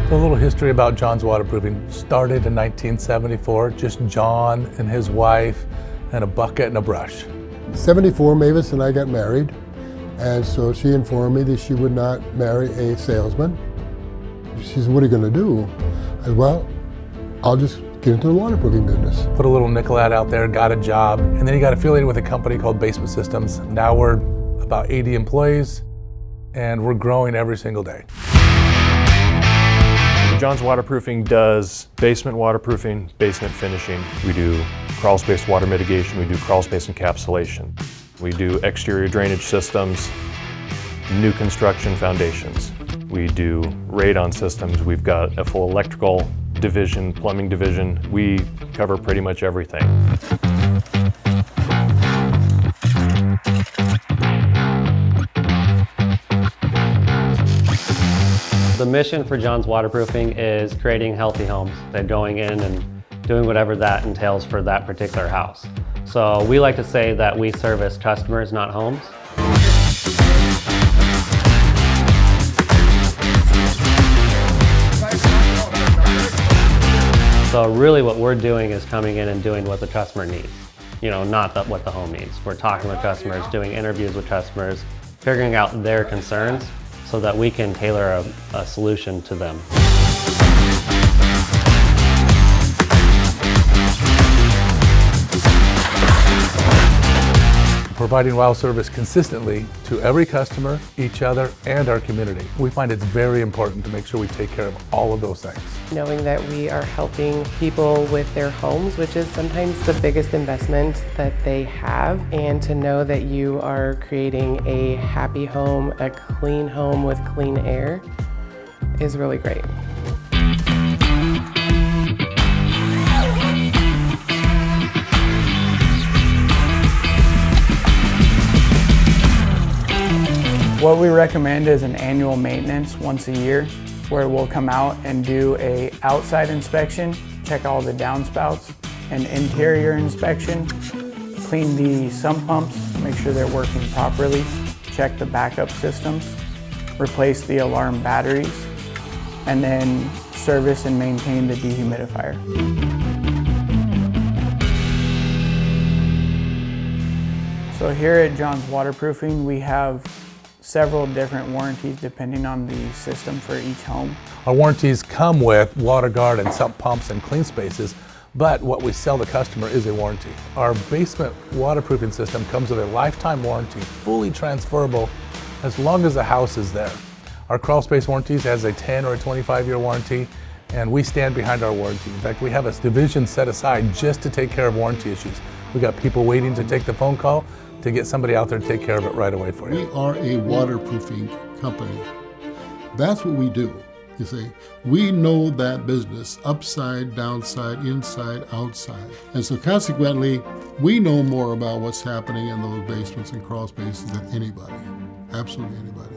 A little history about John's Waterproofing. Started in 1974, just John and his wife and a bucket and a brush. 74, Mavis and I got married, and so she informed me that she would not marry a salesman. She said, "What are you going to do?" I said, "Well, I'll just get into the waterproofing business." Put a little nickel ad out there, got a job, and then he got affiliated with a company called Basement Systems. Now we're about 80 employees, and we're growing every single day. John's Waterproofing does basement waterproofing, basement finishing. We do crawl space water mitigation, we do crawl space encapsulation. We do exterior drainage systems, new construction foundations. We do radon systems. We've got a full electrical division, plumbing division. We cover pretty much everything. The mission for John's Waterproofing is creating healthy homes. They're going in and doing whatever that entails for that particular house. So we like to say that we service customers, not homes. So really what we're doing is coming in and doing what the customer needs. Not what the home needs. We're talking with customers, doing interviews with customers, figuring out their concerns so that we can tailor a solution to them. Providing wow service consistently to every customer, each other, and our community. We find it's very important to make sure we take care of all of those things. Knowing that we are helping people with their homes, which is sometimes the biggest investment that they have, and to know that you are creating a happy home, a clean home with clean air, is really great. What we recommend is an annual maintenance once a year, where we'll come out and do a outside inspection, check all the downspouts, an interior inspection, clean the sump pumps, make sure they're working properly, check the backup systems, replace the alarm batteries, and then service and maintain the dehumidifier. So here at John's Waterproofing, we have several different warranties depending on the system for each home. Our warranties come with WaterGuard and sump pumps and clean spaces, but what we sell the customer is a warranty. Our basement waterproofing system comes with a lifetime warranty, fully transferable as long as the house is there. Our crawl space warranties has a 10 or a 25-year warranty, and we stand behind our warranty. In fact, we have a division set aside just to take care of warranty issues. We got people waiting to take the phone call to get somebody out there to take care of it right away for you. We are a waterproofing company. That's what we do. You see, we know that business upside, downside, inside, outside. And so consequently, we know more about what's happening in those basements and crawl spaces than anybody, absolutely anybody.